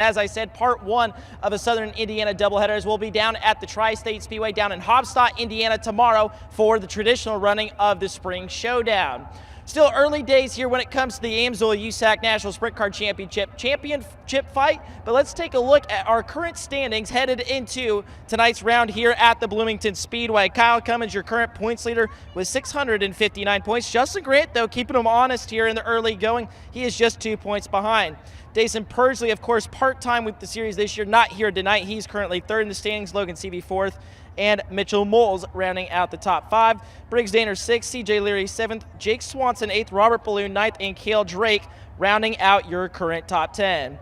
As I said, part one of a Southern Indiana doubleheaders will be down at the Tri-State Speedway down in Hobstadt, Indiana tomorrow for the traditional running of the Spring Showdown. Still early days here when it comes to the Amsoil USAC National Sprint Car Championship fight, but let's take a look at our current standings headed into tonight's round here at the Bloomington Speedway. Kyle Cummins, your current points leader, with 659 points. Justin Grant, though, keeping him honest here in the early going, he is just 2 points behind. Dason Pursley, of course, part-time with the series this year, not here tonight. He's currently third in the standings, Logan Seavey fourth, and Mitchell Moles rounding out the top five. Briggs Danner sixth, CJ Leary seventh, Jake Swanson eighth, Robert Balloon ninth, and Cale Drake rounding out your current top 10.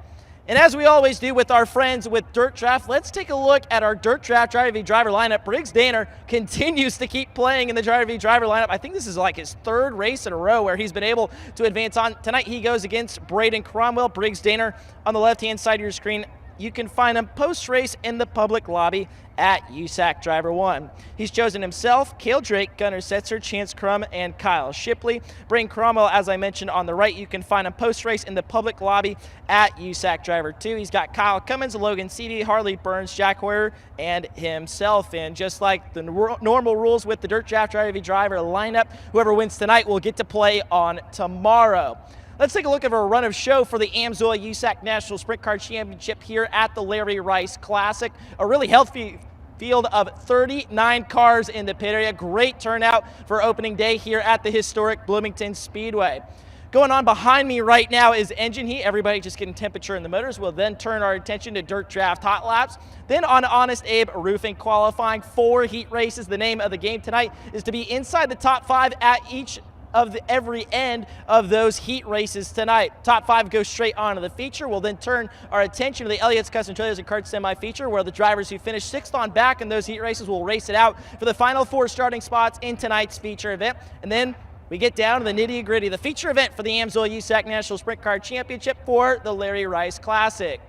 And as we always do with our friends with Dirt Draft, let's take a look at our Dirt Draft Driver v Driver lineup. Briggs Danner continues to keep playing in the Driver v Driver lineup. I think this is like his third race in a row where he's been able to advance on. Tonight he goes against Braden Cromwell. Briggs Danner on the left-hand side of your screen. You can find him post-race in the public lobby at USAC Driver 1. He's chosen himself, Cale Drake, Gunnar Setzer, Chance Crum, and Kyle Shipley. Braden Cromwell, as I mentioned on the right, you can find him post-race in the public lobby at USAC Driver 2. He's got Kyle Cummins, Logan Seavey, Harley Burns, Jack Hoyer, and himself. And just like the normal rules with the Dirt Draft Driver v Driver lineup, whoever wins tonight will get to play on tomorrow. Let's take a look at our run of show for the Amsoil USAC National Sprint Car Championship here at the Larry Rice Classic. A really healthy field of 39 cars in the pit area. Great turnout for opening day here at the historic Bloomington Speedway. Going on behind me right now is engine heat. Everybody just getting temperature in the motors. We'll then turn our attention to Dirt Draft Hotlaps. Then on Honest Abe Roofing qualifying. 4 heat races. The name of the game tonight is to be inside the top 5 at each of every end of those heat races tonight. Top 5 goes straight onto the feature. We'll then turn our attention to the Elliott's Custom Trailers and Karts semi-feature, where the drivers who finish 6th on back in those heat races will race it out for the final 4 starting spots in tonight's feature event. And then we get down to the nitty-gritty, the feature event for the Amsoil USAC National Sprint Car Championship for the Larry Rice Classic.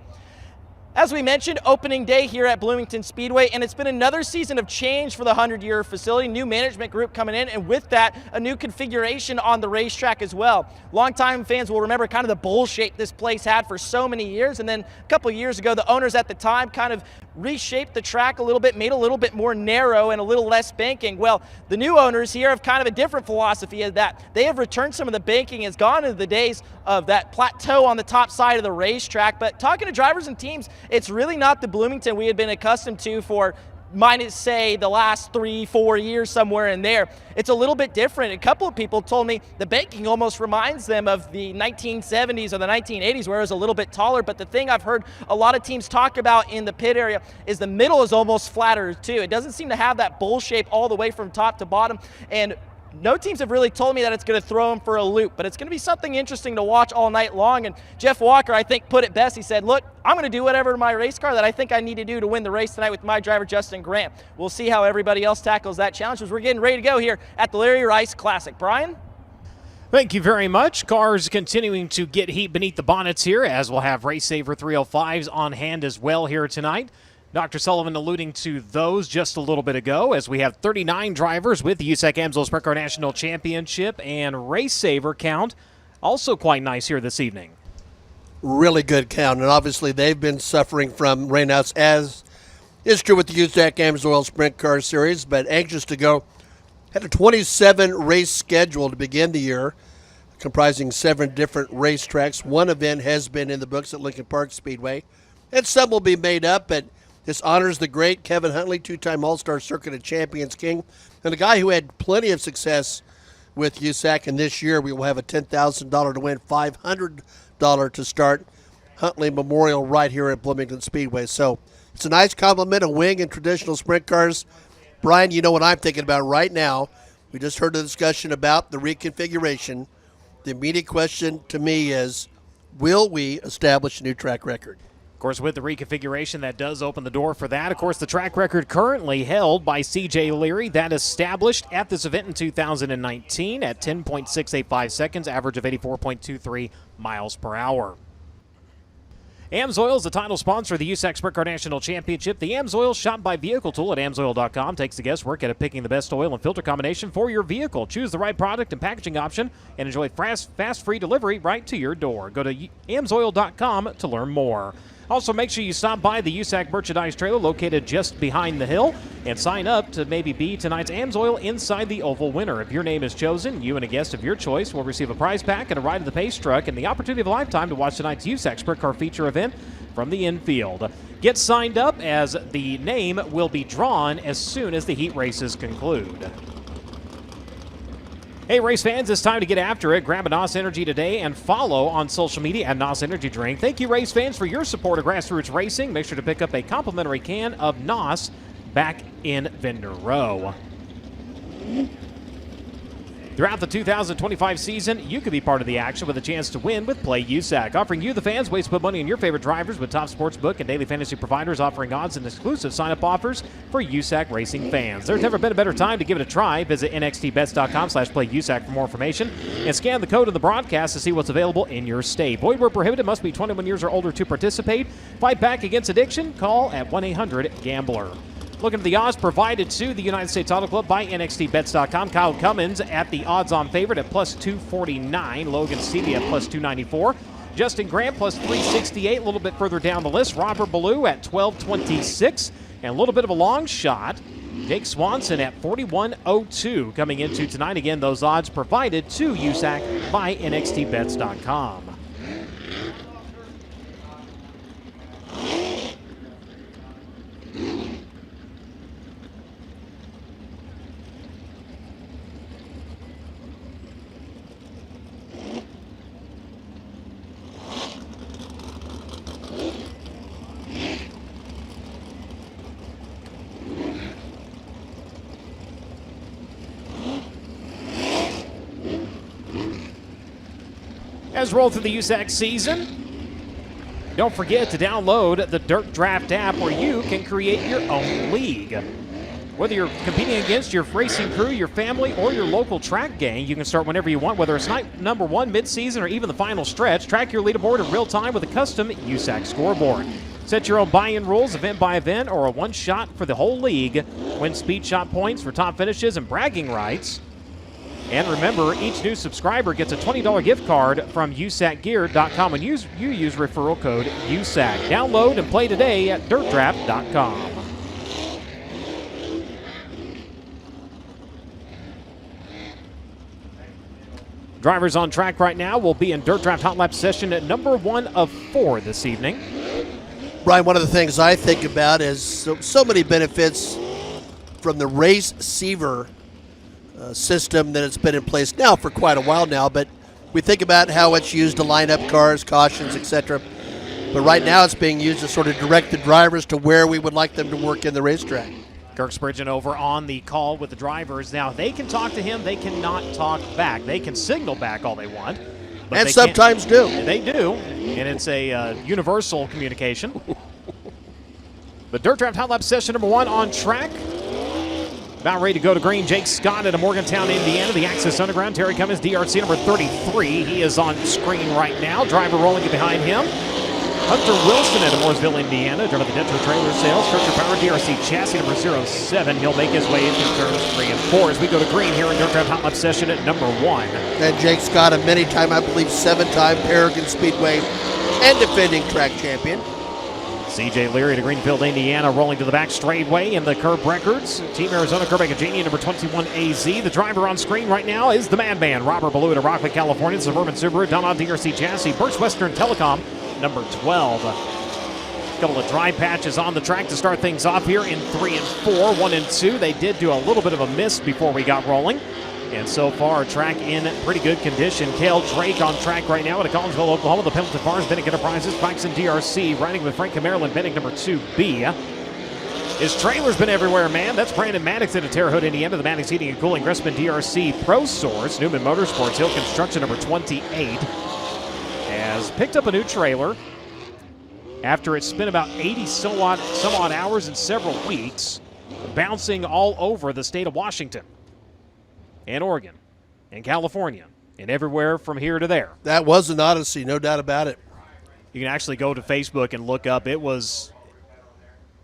As we mentioned, opening day here at Bloomington Speedway, and it's been another season of change for the 100-year facility. New management group coming in, and with that, a new configuration on the racetrack as well. Longtime fans will remember kind of the bowl shape this place had for so many years, and then a couple years ago, the owners at the time kind of reshaped the track a little bit, made it a little bit more narrow and a little less banking. Well, the new owners here have kind of a different philosophy of that. They have returned some of the banking, has gone into the days of that plateau on the top side of the racetrack. But talking to drivers and teams, it's really not the Bloomington we had been accustomed to for minus, say, the last 3-4 years, somewhere in there. It's a little bit different. A couple of people told me the banking almost reminds them of the 1970s or the 1980s, where it was a little bit taller. But the thing I've heard a lot of teams talk about in the pit area is the middle is almost flatter too. It doesn't seem to have that bowl shape all the way from top to bottom. And no teams have really told me that it's going to throw them for a loop, but it's going to be something interesting to watch all night long. And Jeff Walker, I think, put it best. He said, look, I'm going to do whatever in my race car that I think I need to do to win the race tonight with my driver, Justin Grant. We'll see how everybody else tackles that challenge as we're getting ready to go here at the Larry Rice Classic. Brian? Thank you very much. Cars continuing to get heat beneath the bonnets here, as we'll have Race Saver 305s on hand as well here tonight. Dr. Sullivan alluding to those just a little bit ago, as we have 39 drivers with the USAC Amsoil Sprint Car National Championship, and Race Saver count also quite nice here this evening. Really good count, and obviously they've been suffering from rainouts, as is true with the USAC Amsoil Sprint Car Series, but anxious to go. Had a 27 race schedule to begin the year, comprising 7 different racetracks. One event has been in the books at Lincoln Park Speedway, and some will be made up, but this honors the great Kevin Huntley, 2-time All-Star Circuit of Champions King, and a guy who had plenty of success with USAC. And this year we will have a $10,000 to win, $500 to start Huntley Memorial right here at Bloomington Speedway. So it's a nice compliment of wing and traditional sprint cars. Brian, you know what I'm thinking about right now. We just heard a discussion about the reconfiguration. The immediate question to me is, will we establish a new track record? Of course, with the reconfiguration, that does open the door for that. Of course, the track record currently held by CJ Leary, that established at this event in 2019 at 10.685 seconds, average of 84.23 miles per hour. AMSOIL is the title sponsor of the USAC Sprint Car National Championship. The AMSOIL shop by Vehicle Tool at AMSOIL.com takes the guesswork out of picking the best oil and filter combination for your vehicle. Choose the right product and packaging option and enjoy fast free delivery right to your door. Go to AMSOIL.com to learn more. Also, make sure you stop by the USAC merchandise trailer located just behind the hill and sign up to maybe be tonight's AMSOIL Inside the Oval winner. If your name is chosen, you and a guest of your choice will receive a prize pack and a ride to the pace truck and the opportunity of a lifetime to watch tonight's USAC Sprint Car feature event from the infield. Get signed up as the name will be drawn as soon as the heat races conclude. Hey, race fans, it's time to get after it. Grab a NOS Energy today and follow on social media at NOS Energy Drink. Thank you, race fans, for your support of grassroots racing. Make sure to pick up a complimentary can of NOS back in vendor row. Throughout the 2025 season, you could be part of the action with a chance to win with Play USAC, offering you, the fans, ways to put money on your favorite drivers with top sportsbook and daily fantasy providers offering odds and exclusive sign-up offers for USAC racing fans. There's never been a better time to give it a try. Visit nxtbets.com/PlayUSAC for more information and scan the code in the broadcast to see what's available in your state. Void where prohibited, must be 21 years or older to participate. Fight back against addiction. Call at 1-800-GAMBLER. Looking at the odds provided to the United States Auto Club by nxtbets.com. Kyle Cummins at the odds-on favorite at plus 249. Logan Stevie at plus 294. Justin Grant plus 368. A little bit further down the list, Robert Ballou at 1226. And a little bit of a long shot, Jake Swanson at 4102. Coming into tonight, again, those odds provided to USAC by nxtbets.com. As we roll through the USAC season, don't forget to download the Dirt Draft app where you can create your own league. Whether you're competing against your racing crew, your family, or your local track gang, you can start whenever you want, whether it's night number one, mid-season, or even the final stretch. Track your leaderboard in real time with a custom USAC scoreboard. Set your own buy-in rules, event by event, or a one-shot for the whole league. Win speed shot points for top finishes and bragging rights. And remember, each new subscriber gets a $20 gift card from USACgear.com when you use referral code USAC. Download and play today at dirtdraft.com. Drivers on track right now will be in Dirt Draft Hotlaps session at number 1 of 4 this evening. Brian, one of the things I think about is so many benefits from the race receiver system that has been in place now for quite a while now, but we think about how it's used to line up cars, cautions, etc. But right now it's being used to sort of direct the drivers to where we would like them to work in the racetrack. Kirk Spridgen over on the call with the drivers. Now, they can talk to him. They cannot talk back. They can signal back all they want. And sometimes do. They do, and it's a universal communication. The Dirt Draft Hotlaps session number 1 on track. About ready to go to green. Jake Scott at Morgantown, Indiana. The Access Underground. Terry Cummins, DRC number 33. He is on screen right now. Driver rolling it behind him. Hunter Wilson at Mooresville, Indiana. Driver the Detro Trailer Sales. Structure Power DRC chassis number 07. He'll make his way into turns 3 and 4 as we go to green here in Dirt Draft Hotlaps session at number 1. And Jake Scott, a many-time, I believe 7-time Paragon Speedway and defending track champion. CJ Leary to Greenfield, Indiana, rolling to the back straightway in the curb records. Team Arizona Curb Genie number 21 AZ. The driver on screen right now is the madman, Robert Ballou to Rockland, California. Suburban Subaru, Donna DRC chassis. Birch Western Telecom, number 12. A couple of dry patches on the track to start things off here in 3 and 4. 1 and 2. They did do a little bit of a miss before we got rolling. And so far, track in pretty good condition. Cale Drake on track right now at Collinsville, Oklahoma. The Pendleton Farms, Bennick Enterprises, Claxon DRC, riding with Frank Maryland, Bennick number 2B. His trailer's been everywhere, man. That's Brandon Maddox at Terre Haute, Indiana. The Maddox Heating and Cooling, Gressman DRC Pro Source. Newman Motorsports, Hill Construction number 28. Has picked up a new trailer after it's spent about 80 some odd hours and several weeks bouncing all over the state of Washington and Oregon and California and everywhere from here to there. That was an odyssey, no doubt about it. You can actually go to Facebook and look up. There was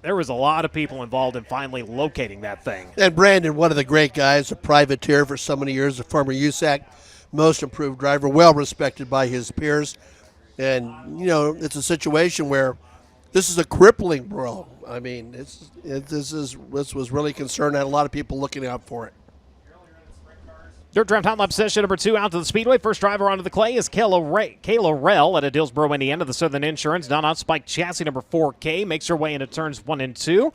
a lot of people involved in finally locating that thing. And Brandon, one of the great guys, a privateer for so many years, a former USAC most improved driver, well respected by his peers. And, you know, it's a situation where This is a crippling brawl. I mean, this was really concerning. I had a lot of people looking out for it. Dirt Draft Hot Lap session number 2 out to the Speedway. First driver onto the clay is Kayla Rell out of Dillsboro, Indiana, the Southern Insurance. Down on spike chassis number 4K. Makes her way into turns 1 and 2.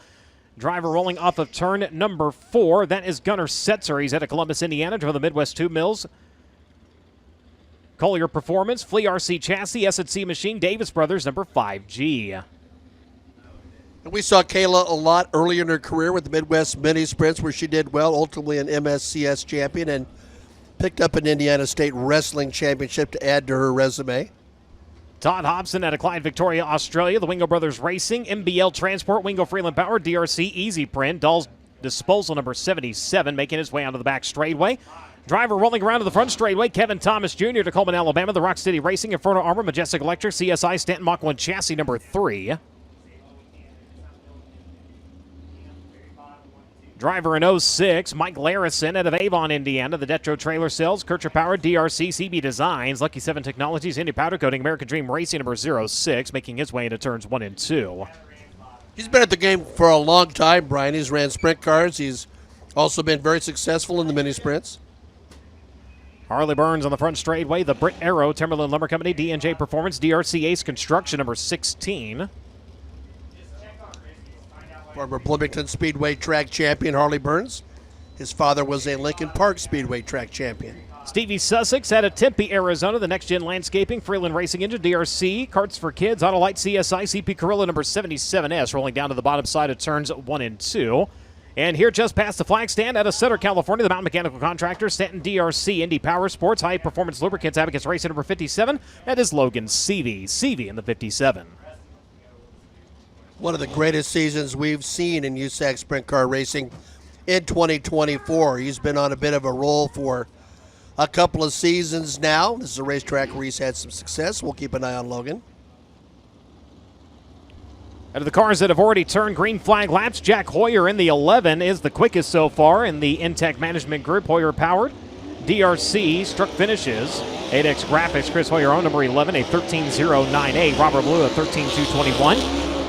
Driver rolling off of turn number 4. That is Gunnar Setzer. He's out of Columbus, Indiana, driven the Midwest 2 Mills. Collier Performance, Flea RC Chassis, S&C Machine, Davis Brothers, number 5G. And we saw Kayla a lot earlier in her career with the Midwest Mini Sprints, where she did well, ultimately an MSCS champion, and picked up an Indiana State Wrestling Championship to add to her resume. Todd Hobson out of Clyde, Victoria, Australia. The Wingo Brothers Racing, MBL Transport, Wingo Freeland Power, DRC Easy Print, Dahl's Disposal number 77, making his way onto the back straightaway. Driver rolling around to the front straightaway, Kevin Thomas Jr. to Coleman, Alabama. The Rock City Racing, Inferno Armor, Majestic Electric, CSI, Stanton Mach 1 Chassis number 3. Driver in 06, Mike Larison out of Avon, Indiana. The Detro Trailer Sales, Kircher Power, DRC, CB Designs, Lucky 7 Technologies, Indy Powder Coating, American Dream Racing number 06, making his way into turns 1 and 2. He's been at the game for a long time, Brian. He's ran sprint cars. He's also been very successful in the mini sprints. Harley Burns on the front straightaway, the Britt Arrow, Timberland Lumber Company, D&J Performance, DRC Ace Construction number 16. Former Bloomington Speedway track champion Harley Burns. His father was a Lincoln Park Speedway track champion. Stevie Sussex out of Tempe, Arizona. The Next Gen Landscaping, Freeland Racing Engine, DRC, Carts for Kids, Autolite CSI, CP Corolla number 77S, rolling down to the bottom side of turns 1 and 2. And here just past the flag stand out of Sutter, California, the Mountain Mechanical Contractor, Stanton DRC, Indy Power Sports, High Performance Lubricants, Advocates Racing number 57. That is Logan Seavey. Seavey in the 57. One of the greatest seasons we've seen in USAC sprint car racing in 2024. He's been on a bit of a roll for a couple of seasons now. This is a racetrack where he's had some success. We'll keep an eye on Logan. Out of the cars that have already turned green flag laps, Jack Hoyer in the 11 is the quickest so far in the Intech Management Group. Hoyer powered. DRC struck finishes. 8X Graphics, Chris Hoyer on number 11, a 13.098. Robert Blue, a 13.221.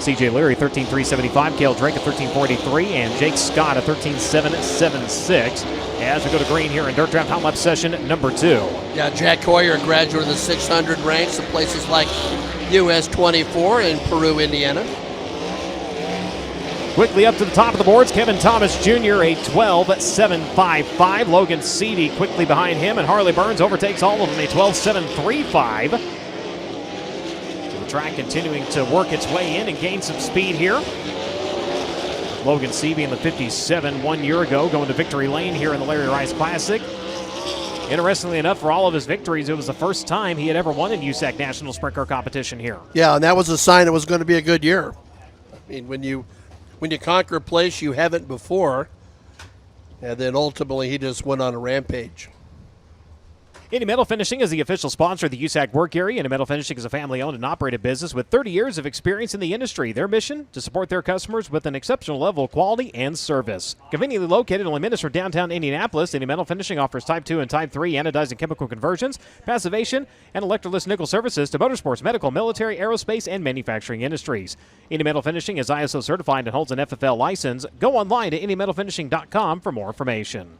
CJ Leary, 13.375. Cale Drake, a 13.483. And Jake Scott, a 13.776. As we go to green here in Dirt Draft Hot Lap session number 2. Yeah, Jack Hoyer, a graduate of the 600 ranks in places like US 24 in Peru, Indiana. Quickly up to the top of the boards, Kevin Thomas Jr., a 12.755. Logan Seavey quickly behind him, and Harley Burns overtakes all of them, a 12.735. The track continuing to work its way in and gain some speed here. Logan Seavey in the 57 1 year ago, going to victory lane here in the Larry Rice Classic. Interestingly enough, for all of his victories, it was the first time he had ever won in USAC National Sprint Car Competition here. Yeah, and that was a sign it was going to be a good year. I mean, when you conquer a place you haven't before, and then ultimately he just went on a rampage. Indy Metal Finishing is the official sponsor of the USAC work area. Indy Metal Finishing is a family-owned and operated business with 30 years of experience in the industry. Their mission, to support their customers with an exceptional level of quality and service. Conveniently located only minutes from downtown Indianapolis, Indy Metal Finishing offers Type 2 and Type 3 anodizing chemical conversions, passivation, and electroless nickel services to motorsports, medical, military, aerospace, and manufacturing industries. Indy Metal Finishing is ISO certified and holds an FFL license. Go online to indymetalfinishing.com for more information.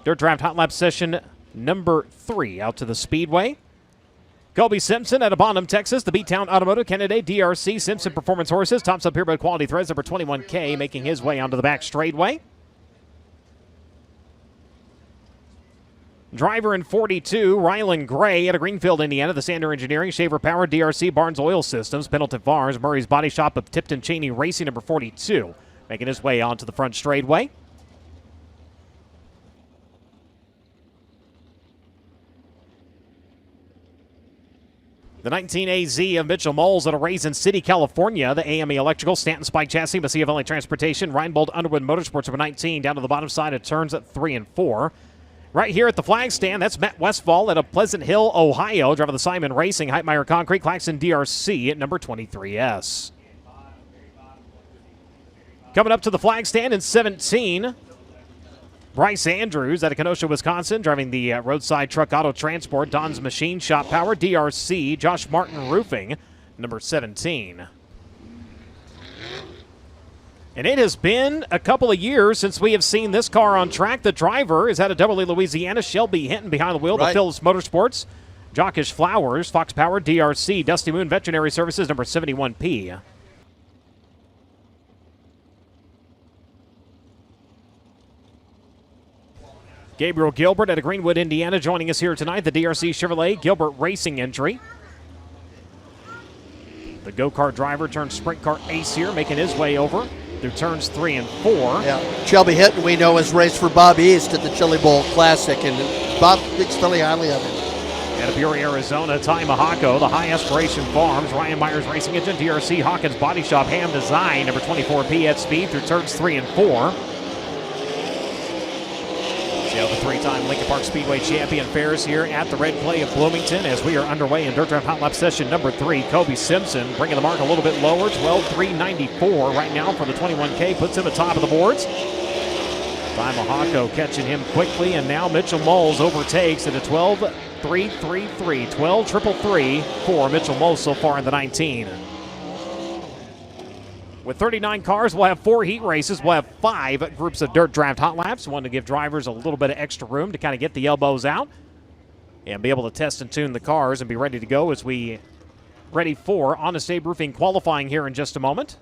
Dirt Draft Hot Lap session number 3 out to the Speedway. Kobe Simpson out of Bonham, Texas. The B-Town Automotive candidate, DRC Simpson Performance Horses. Tops up here by Quality Threads, number 21K, making his way onto the back straightway. Driver in 42, Rylan Gray out of Greenfield, Indiana. The Sander Engineering, Shaver Power, DRC Barnes Oil Systems, Pendleton Farms, Murray's Body Shop of Tipton Cheney Racing, number 42, making his way onto the front straightway. The 19AZ of Mitchell Moles out of Raisin City, California. The AME Electrical, Stanton Spike Chassis, Messiah Valley Transportation, Reinbold Underwood Motorsports number 19, down to the bottom side of turns at 3 and 4. Right here at the flag stand, that's Matt Westfall out of Pleasant Hill, Ohio, driving the Simon Racing, Heitmeyer Concrete, Claxon DRC at number 23S. Coming up to the flag stand in 17, Bryce Andrews out of Kenosha, Wisconsin, driving the roadside truck auto transport. Don's Machine Shop Power, DRC. Josh Martin Roofing, number 17. And it has been a couple of years since we have seen this car on track. The driver is out of Beverly, Louisiana. Shelby Hinton behind the wheel. Right. The Phillips Motorsports. Jockish Flowers, Fox Power, DRC. Dusty Moon Veterinary Services, number 71P. Gabriel Gilbert out of Greenwood, Indiana, joining us here tonight. The DRC Chevrolet Gilbert Racing entry. The go-kart driver turned sprint car ace here, making his way over through turns 3 and 4. Yeah, Shelby Hinton, we know, has raced for Bob East at the Chili Bowl Classic, and Bob thinks really highly of him. Out of Peoria, Arizona, Ty Mahako, the High Aspiration Farms, Ryan Myers Racing Engine, DRC Hawkins Body Shop, Ham Design, number 24P at speed through turns 3 and 4. See how the three-time Lincoln Park Speedway champion fares here at the Red Clay of Bloomington as we are underway in Dirt Drive Hot Lap session number 3. Kobe Simpson bringing the mark a little bit lower, 12.394 right now for the 21K, puts him atop of the boards. Ty Mahako catching him quickly, and now Mitchell Moles overtakes at a 12.333, 12.333 for Mitchell Moles so far in the 19. With 39 cars, we'll have 4 heat races. We'll have 5 groups of dirt draft hot laps. One to give drivers a little bit of extra room to kind of get the elbows out and be able to test and tune the cars and be ready to go as we ready for Honest Abe Roofing qualifying here in just a moment.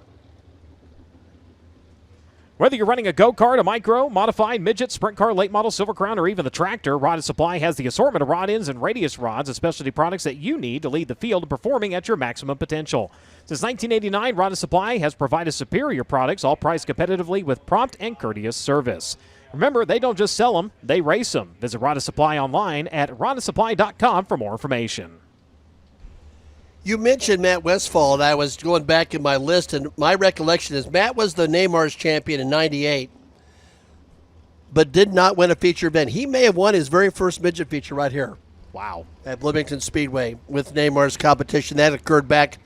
Whether you're running a go-kart, a micro, modified, midget, sprint car, late model, Silver Crown, or even the tractor, Rod & Supply has the assortment of rod ends and radius rods and specialty products that you need to lead the field in performing at your maximum potential. Since 1989, Rod & Supply has provided superior products, all priced competitively with prompt and courteous service. Remember, they don't just sell them, they race them. Visit Rod & Supply online at rodandsupply.com for more information. You mentioned Matt Westfall, and I was going back in my list, and my recollection is Matt was the Neymars champion in '98, but did not win a feature event. He may have won his very first midget feature right here. Wow. At Bloomington Speedway with Neymar's competition. That occurred back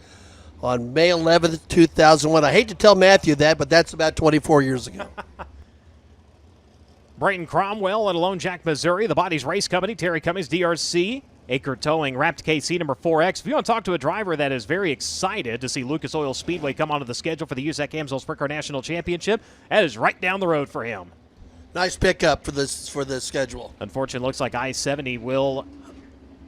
on May 11th, 2001. I hate to tell Matthew that, but that's about 24 years ago. Brayton Cromwell at Lone Jack, Missouri. The Bodies Race Company, Terry Cummings, DRC. Acre Towing, Wrapped KC number 4X. If you want to talk to a driver that is very excited to see Lucas Oil Speedway come onto the schedule for the USAC Amsoil Sprint Car National Championship, that is right down the road for him. Nice pickup for the schedule. Unfortunately, looks like I-70 will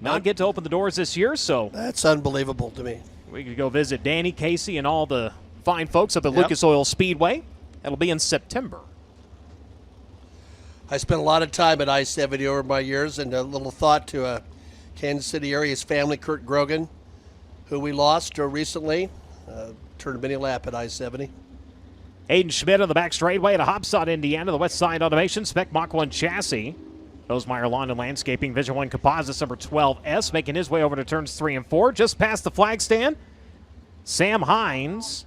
not get to open the doors this year, so That's unbelievable to me. we could go visit Danny, Casey, and all the fine folks up at Lucas Oil Speedway. That'll be in September. I spent a lot of time at I-70 over my years, and a little thought to a Kansas City area's family, Kurt Grogan, who we lost recently, turned a mini lap at I-70. Aiden Schmidt on the back straightaway at Hopstad, Indiana. The West Side Automation, Spec Mach 1 chassis. Rosemeyer Lawn and Landscaping, Vision 1 Composites, number 12S, making his way over to turns 3 and 4. Just past the flag stand, Sam Hines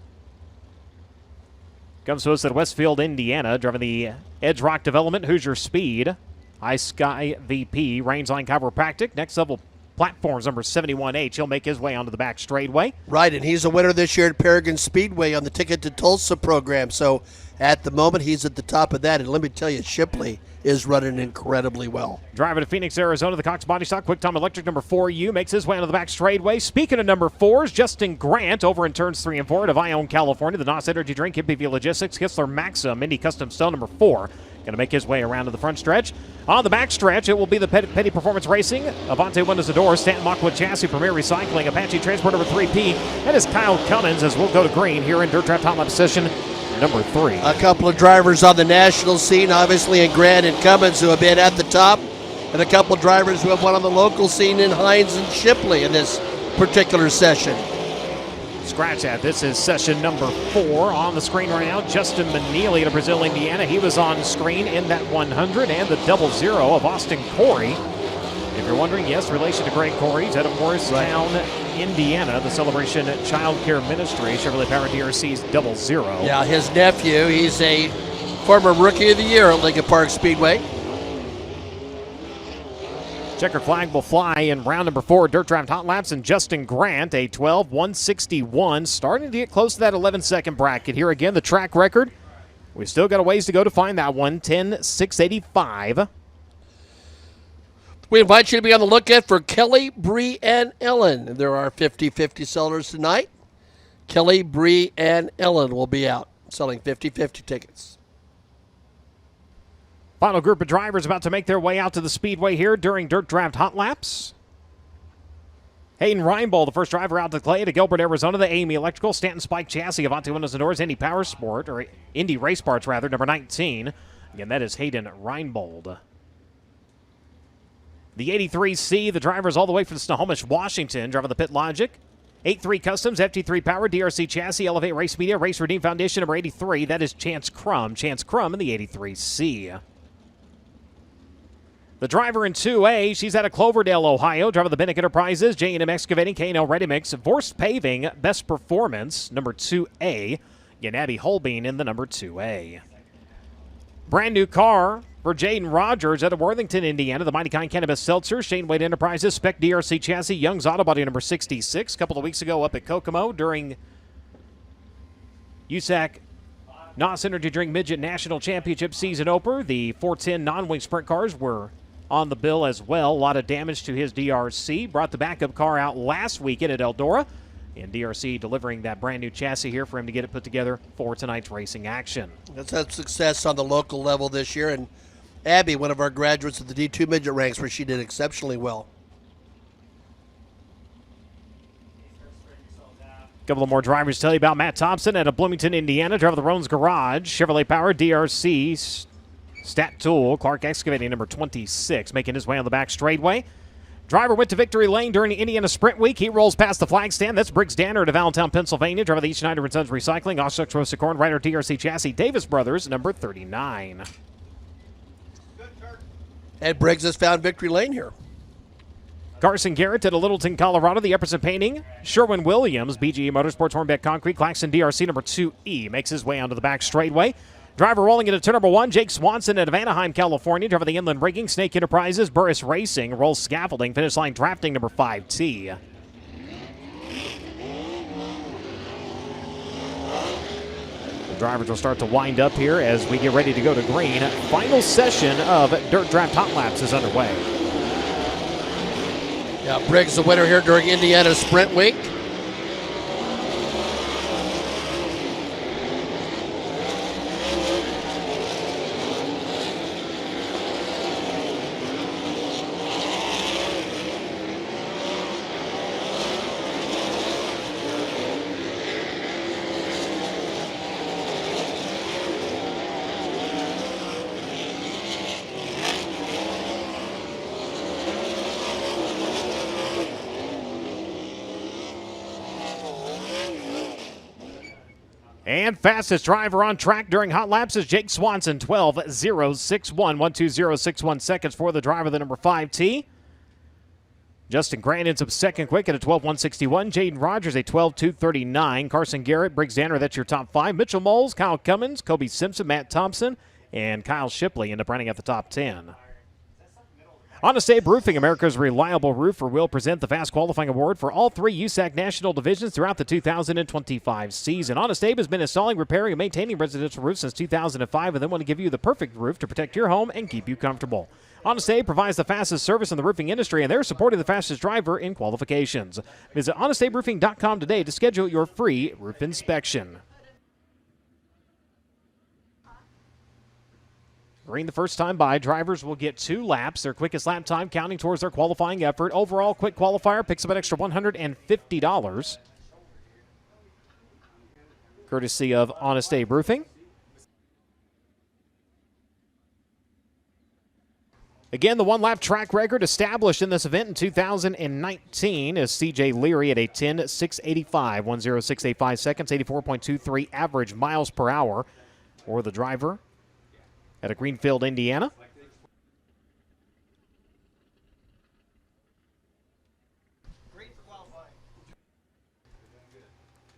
comes to us at Westfield, Indiana, driving the Edge Rock Development, Hoosier Speed. High Sky VP, Rangeline Chiropractic. Next level platforms, number 71H. He'll make his way onto the back straightaway. Right, and he's a winner this year at Paragon Speedway on the Ticket to Tulsa program. So at the moment, he's at the top of that. And let me tell you, Shipley is running incredibly well. Driving to Phoenix, Arizona, the Cox Body Stock Quick Time Electric number 4U makes his way onto the back straightaway. Speaking of number 4s, Justin Grant over in turns 3 and 4 at Ione, California. The NOS Energy Drink, MPV Logistics, Kistler Maxim, Indy Custom Stone number 4. Going to make his way around to the front stretch. On the back stretch, it will be the Petty Performance Racing, Avante Windows and Doors, Stanton Machwood Chassis, Premier Recycling, Apache Transport number 3P. That is Kyle Cummins as we'll go to green here in Dirt Draft Hot Lap session number 3. A couple of drivers on the national scene, obviously, in Grant and Cummins, who have been at the top, and a couple of drivers who have won on the local scene in Hines and Shipley in this particular session. Scratch that. This is session number 4 on the screen right now. Justin Maneely of Brazil, Indiana. He was on screen in that 100 and the 00 of Austin Corey. If you're wondering, yes, relation to Greg Corey. He's out of Morristown, Indiana. The Celebration Child Care Ministry, Chevrolet Power DRC's 00. Yeah, his nephew, he's a former Rookie of the Year at Lincoln Park Speedway. Checker flag will fly in round number 4, Dirt Draft Hot Laps, and Justin Grant, a 12.161, starting to get close to that 11-second bracket. Here again, the track record, We still got a ways to go to find that one. 10,685. We invite you to be on the lookout for Kelly, Bree, and Ellen. There are 50-50 sellers tonight. Kelly, Bree, and Ellen will be out selling 50-50 tickets. Final group of drivers about to make their way out to the Speedway here during Dirt Draft Hotlaps. Hayden Reinbold, the first driver out to Clay to Gilbert, Arizona. The Amy Electrical, Stanton Spike Chassis, Avanti Windows and Doors, Indy Power Sport, or Indy Race Parts rather, number 19. Again, that is Hayden Reinbold. The 83C, the drivers all the way from Snohomish, Washington, driving the Pit Logic. 83 Customs, FT3 Power, DRC Chassis, Elevate Race Media, Race Redeem Foundation, number 83. That is Chance Crum. Chance Crum in the 83C. The driver in 2A, she's out of Cloverdale, Ohio, driving the Binnick Enterprises, J&M Excavating, K&L Ready Mix, Vorst Paving, Best Performance, number 2A. Again, Abby Holbein in the number 2A. Brand new car for Jaden Rogers out of Worthington, Indiana. The Mighty Kind Cannabis Seltzer, Shane Wade Enterprises, Spec DRC Chassis, Young's Auto Body number 66. A couple of weeks ago up at Kokomo during USAC NOS Energy Drink Midget National Championship season opener. The 410 non-wing sprint cars were on the bill as well. A lot of damage to his DRC. Brought the backup car out last weekend at Eldora. And DRC delivering that brand new chassis here for him to get it put together for tonight's racing action. That's had success on the local level this year. And Abby, one of our graduates of the D2 midget ranks, where she did exceptionally well. A couple of more drivers to tell you about. Matt Thompson out of Bloomington, Indiana, driver of the Roan's Garage. Chevrolet Power, DRC, Stat Tool, Clark Excavating, number 26, making his way on the back straightaway. Driver went to victory lane during the Indiana Sprint Week. He rolls past the flag stand. That's Briggs Danner out of Allentown, Pennsylvania. Driver of the East Schneider & Sons Recycling. Oshucks Rosicorn, Rider DRC Chassis. Davis Brothers, number 39. Ed Briggs has found victory lane here. Carson Garrett at Littleton, Colorado. The Epperson Painting. Sherwin Williams, BGE Motorsports, Hornbeck Concrete. Claxon DRC, number 2E, makes his way onto the back straightaway. Driver rolling into turn number 1, Jake Swanson out of Anaheim, California. Driver of the Inland Rigging, Snake Enterprises, Burris Racing, rolls scaffolding, finish line drafting, number 5T. The drivers will start to wind up here as we get ready to go to green. Final session of Dirt Draft Hotlaps is underway. Yeah, Briggs the winner here during Indiana Sprint Week. And fastest driver on track during hot laps is Jake Swanson, 12.061, 120.61 seconds for the driver, the number 5T. Justin Grant ends up second quick at a 12.161. Jaden Rogers, a 12.239. Carson Garrett, Briggs Danner, that's your top 5. Mitchell Moles, Kyle Cummins, Kobe Simpson, Matt Thompson, and Kyle Shipley end up running at the top 10. Honest Abe Roofing, America's reliable roofer, will present the Fast Qualifying Award for all 3 USAC national divisions throughout the 2025 season. Honest Abe has been installing, repairing, and maintaining residential roofs since 2005, and they want to give you the perfect roof to protect your home and keep you comfortable. Honest Abe provides the fastest service in the roofing industry, and they're supporting the fastest driver in qualifications. Visit honestaberoofing.com today to schedule your free roof inspection. Green the first time by. Drivers will get 2 laps. Their quickest lap time counting towards their qualifying effort. Overall, quick qualifier picks up an extra $150. Courtesy of Honest Abe Roofing. Again, the 1-lap track record established in this event in 2019 is C.J. Leary at a 10.685, 106.85 seconds, 84.23 average miles per hour for the driver out of Greenfield, Indiana.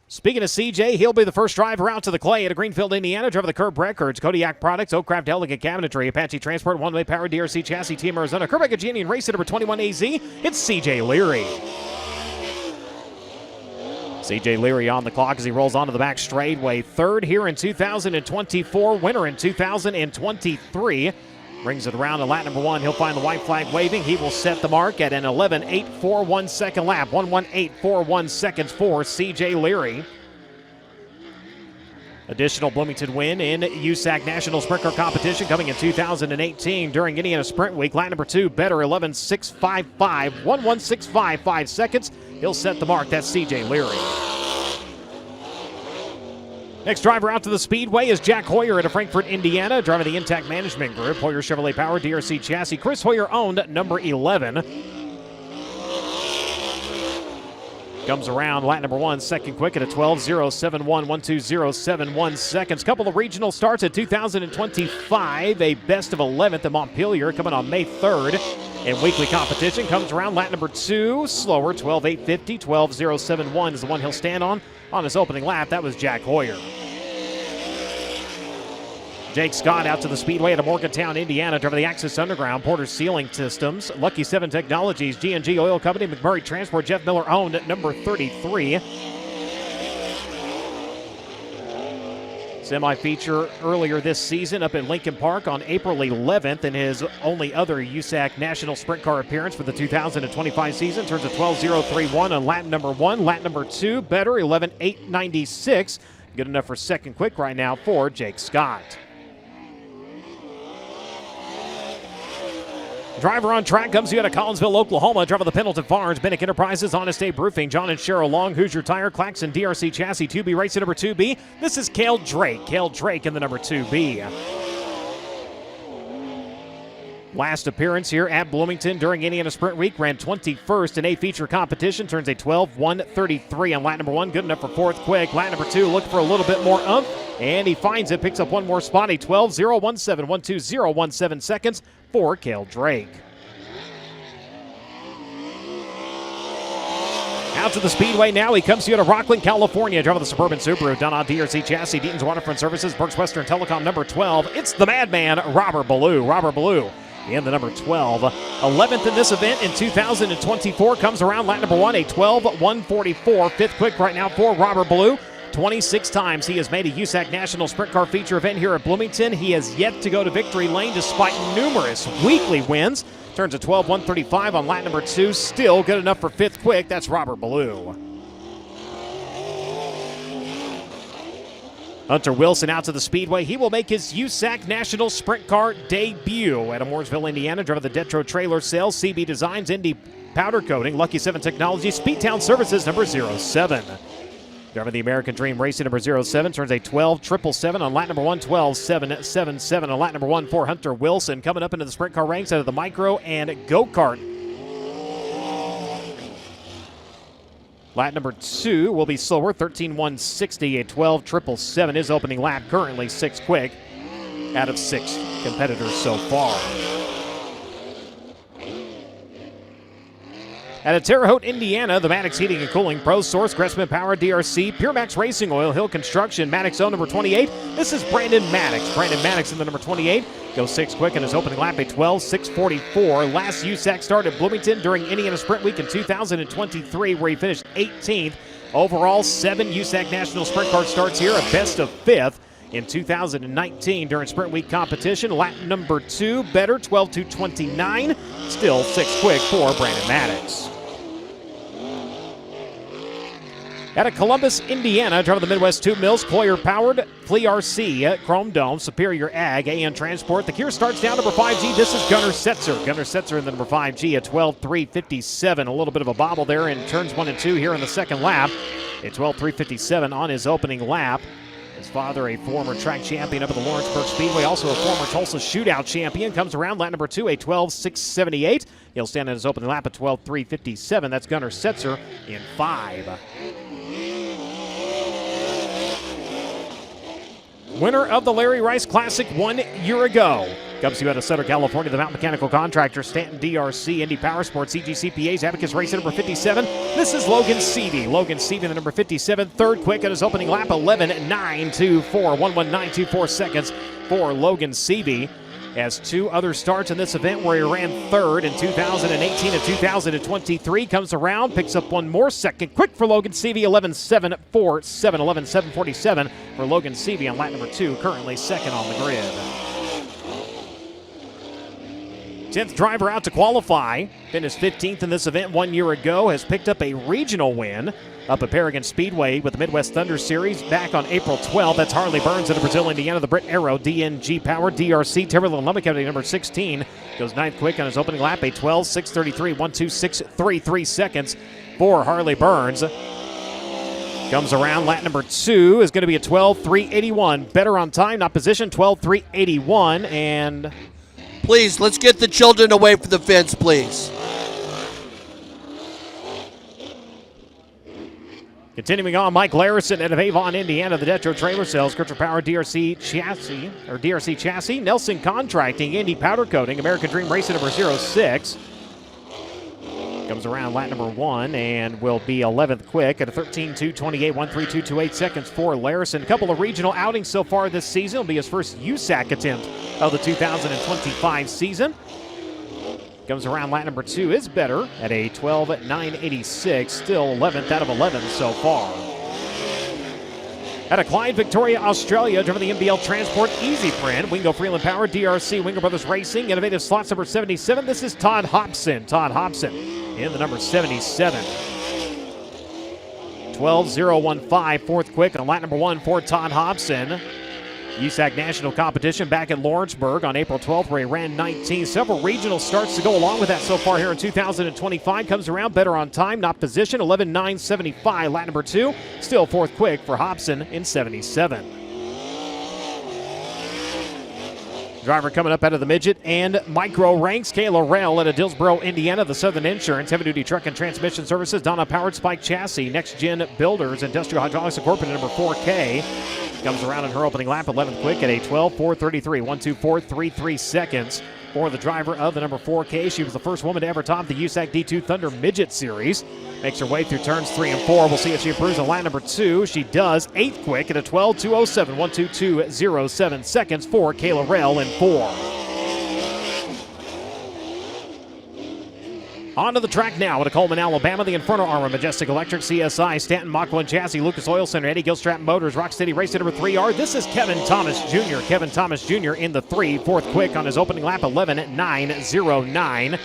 Speaking of CJ, he'll be the first driver out to the clay at Greenfield, Indiana. Driver the Curb Records, Kodiak Products, Oakcraft Elegant Cabinetry, Apache Transport, One Way Power, DRC Chassis, Team Arizona, Kerbeck Genie, and race number 21 AZ. It's CJ Leary. CJ Leary on the clock as he rolls onto the back straightaway. Third here in 2024, winner in 2023. Brings it around to lap number 1. He'll find the white flag waving. He will set the mark at an 11.841 second lap. 11841 seconds for CJ Leary. Additional Bloomington win in USAC National Sprint Car Competition coming in 2018 during Indiana Sprint Week. Lap number 2, better 11.655, 11655 seconds. He'll set the mark. That's CJ Leary. Next driver out to the Speedway is Jack Hoyer out of Frankfort, Indiana, driving the Intact Management Group. Hoyer Chevrolet Power DRC chassis. Chris Hoyer owned number 11. Comes around lap number 1, second quick at a 12.071, 120.71 seconds. Couple of regional starts at 2025. A best of 11th at Montpelier coming on May 3rd. In weekly competition comes around lap number 2, slower, 12.850, 12.071 is the one he'll stand on his opening lap. That was Jack Hoyer. Jake Scott out to the Speedway at Morgantown, Indiana, driving the Axis Underground, Porter Sealing Systems, Lucky 7 Technologies, G&G Oil Company, McMurray Transport, Jeff Miller owned at number 33. Semi-feature earlier this season up in Lincoln Park on April 11th, and his only other USAC National Sprint Car appearance for the 2025 season. Turns a 12.031 on lap number 1. Lap number 2, better, 11.896. Good enough for second quick right now for Jake Scott. Driver on track comes to you out of Collinsville, Oklahoma. Driver the Pendleton Farms, Bennick Enterprises, Honest Abe Roofing, John and Cheryl Long, Hoosier Tire, Claxon DRC Chassis, 2B Racing number 2B. This is Cale Drake. Cale Drake in the number 2B. Last appearance here at Bloomington during Indiana Sprint Week. Ran 21st in a feature competition. Turns a 12.133 on lap number 1. Good enough for fourth quick. Lap number 2 looking for a little bit more oomph. And he finds it. Picks up one more spot. A 12.017, 120.17 seconds for Cale Drake. Out to the Speedway now. He comes to you to Rockland, California. Driving the Suburban Subaru. Done on DRC Chassis. Deaton's Waterfront Services. Berks Western Telecom number 12. It's the madman, Robert Ballou. Robert Ballou in the number 12. 11th in this event in 2024. Comes around lap number 1. A 12.144. Fifth quick right now for Robert Ballou. 26 times he has made a USAC National Sprint Car feature event here at Bloomington. He has yet to go to victory lane despite numerous weekly wins. Turns a 12.135 on lap number 2. Still good enough for fifth quick. That's Robert Ballou. Hunter Wilson out to the Speedway. He will make his USAC National Sprint Car debut at Mooresville, Indiana. Driving the Detro Trailer Sales, CB Designs, Indy Powder Coating, Lucky 7 Technology, Speedtown Services number 07. Driving the American Dream Racing number 07, turns a 12.777 on lap number 1, 12.777 on lap number 1 for Hunter Wilson. Coming up into the sprint car ranks out of the micro and go-kart. Lap number 2 will be slower, 13.160, a 12.777. His opening lap, currently 6 quick out of 6 competitors so far. Out of Terre Haute, Indiana, the Maddox Heating and Cooling, Pro Source, Gressman Power, DRC, Pure Max Racing Oil, Hill Construction, Maddox O number 28. This is Brandon Maddox. Brandon Maddox in the number 28. Goes 6 quick in his opening lap, a 12.644. Last USAC start at Bloomington during Indiana Sprint Week in 2023, where he finished 18th. Overall, 7 USAC National Sprint Car starts here, a best of 5th. In 2019 during Sprint Week competition. Lap number 2, better, 12.229. Still 6 quick for Brandon Maddox. Out of Columbus, Indiana, driving the Midwest Tube Mills, Cloyer-powered, FleRC, Chrome Dome, Superior Ag, AN Transport. The Kier starts down number 5G. This is Gunnar Setzer. Gunnar Setzer in the number 5G at 12.357. A little bit of a bobble there in turns 1 and 2 here in the second lap. A 12.357 on his opening lap. His father, a former track champion up at the Lawrenceburg Speedway, also a former Tulsa Shootout champion, comes around lap number 2, a 12.678. He'll stand in his opening lap at 12.357. That's Gunnar Setzer in 5. Winner of the Larry Rice Classic 1 year ago. Comes to you out of Southern California, the Mountain Mechanical Contractor, Stanton DRC, Indy Power Sports, CGCPA's, Abacus Racing number 57. This is Logan Seavey. Logan Seavey, the number 57, third quick at his opening lap, 11.924, 11924 seconds for Logan Seavey. Has 2 other starts in this event where he ran third in 2018 and 2023. Comes around, picks up one more second. Quick for Logan Seavey, 11.747, 11.747 for Logan Seavey on lap number 2, currently second on the grid. 10th driver out to qualify. Finished 15th in this event 1 year ago. Has picked up a regional win up at Paragon Speedway with the Midwest Thunder Series back on April 12th. That's Harley Burns out of Brazil, Indiana. The Brit Aero DNG Power DRC Timberland Lubbock County number 16 goes 9th quick on his opening lap. A 12.633, 126.33 seconds for Harley Burns. Comes around lap number 2 is going to be a 12.381. Better on time, not position. 12.381 and. Please, let's get the children away from the fence, please. Continuing on, Mike Larison out of Avon, Indiana. The Detro Trailer Sales, Gripper Power DRC chassis, Nelson Contracting, Indy Powder Coating, American Dream Racing number 06. Comes around lap number 1 and will be 11th quick at a 13.228, 132.28 seconds for Larison. A couple of regional outings so far this season. Will be his first USAC attempt of the 2025 season. Comes around lap number 2 is better at a 12.986, still 11th out of 11 so far. At a Clyde, Victoria, Australia, driven the MBL Transport Easy Print, Wingo Freeland Power, DRC, Winger Brothers Racing, Innovative Slots number 77. This is Todd Hobson. Todd Hobson in the number 77. 12.015, 4th quick on lap number 1 for Todd Hobson. USAC National Competition back in Lawrenceburg on April 12th where he ran 19. Several regional starts to go along with that so far here in 2025. Comes around better on time, not position. 11.975, lap number 2. Still 4th quick for Hobson in 77. Driver coming up out of the midget and micro ranks. Kayla Rail out of Dillsboro, Indiana. The Southern Insurance, Heavy Duty Truck and Transmission Services. Donna Powered Spike Chassis. Next Gen Builders, Industrial Hydraulics Incorporated, number 4K. Comes around in her opening lap, 11th quick at a 12.433, 124.33 seconds for the driver of the number 4K. She was the first woman to ever top the USAC D2 Thunder Midget Series. Makes her way through turns 3 and 4. We'll see if she improves on lap number 2. She does. 8th quick at a 12.207, 122.07 seconds for Kayla Rail in 4. Onto the track now at Coleman, Alabama. The Inferno Armor, Majestic Electric, CSI, Stanton, Mach 1 Chassis, Lucas Oil Center, Eddie Gilstrap Motors, Rock City Race number 3R. This is Kevin Thomas Jr. Kevin Thomas Jr. in the 3. 4th quick on his opening lap, 11.909.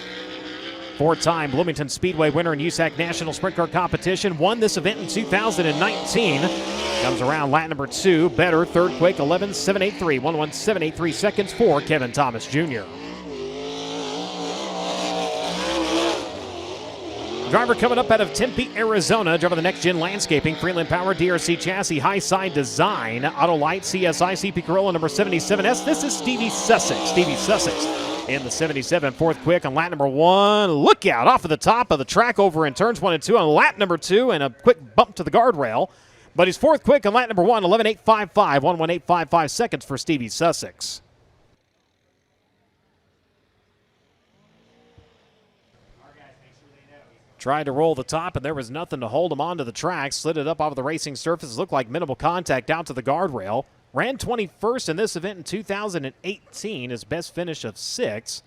4-time Bloomington Speedway winner in USAC National Sprint Car Competition. Won this event in 2019. Comes around lap number 2. Better, 3rd quick, 11.783, 117.83 seconds for Kevin Thomas Jr. Driver coming up out of Tempe, Arizona, driving the Next Gen Landscaping, Freeland Power, DRC Chassis, High Side Design, Autolite, CSI, CP Corolla, number 77S. This is Stevie Sussex. Stevie Sussex in the 77, 4th quick on lap number 1. Look out off of the top of the track over in turns 1 and 2 on lap number 2, and a quick bump to the guardrail. But he's 4th quick on lap number 1, 11.855, 118.55 seconds for Stevie Sussex. Tried to roll the top, and there was nothing to hold him onto the track. Slid it up off of the racing surface. Looked like minimal contact out to the guardrail. Ran 21st in this event in 2018. His best finish of 6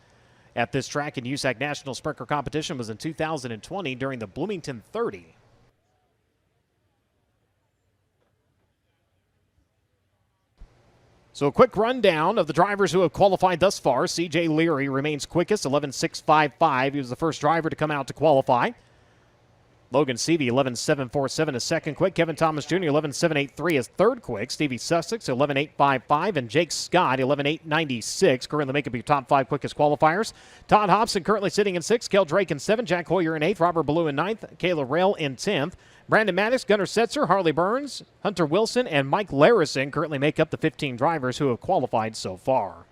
at this track in USAC National Sprint Car Competition was in 2020 during the Bloomington 30. So a quick rundown of the drivers who have qualified thus far. CJ Leary remains quickest, 11.655. He was the first driver to come out to qualify. Logan Seavey, 11.747 is second quick. Kevin Thomas Jr., 11.783 is third quick. Stevie Sussex, 11.855. And Jake Scott, 11.896. Currently make up your top 5 quickest qualifiers. Todd Hobson currently sitting in 6th. Kel Drake in 7th. Jack Hoyer in 8th. Robert Ballou in 9th. Kayla Rail in 10th. Brandon Maddox, Gunnar Setzer, Harley Burns, Hunter Wilson, and Mike Larison currently make up the 15 drivers who have qualified so far.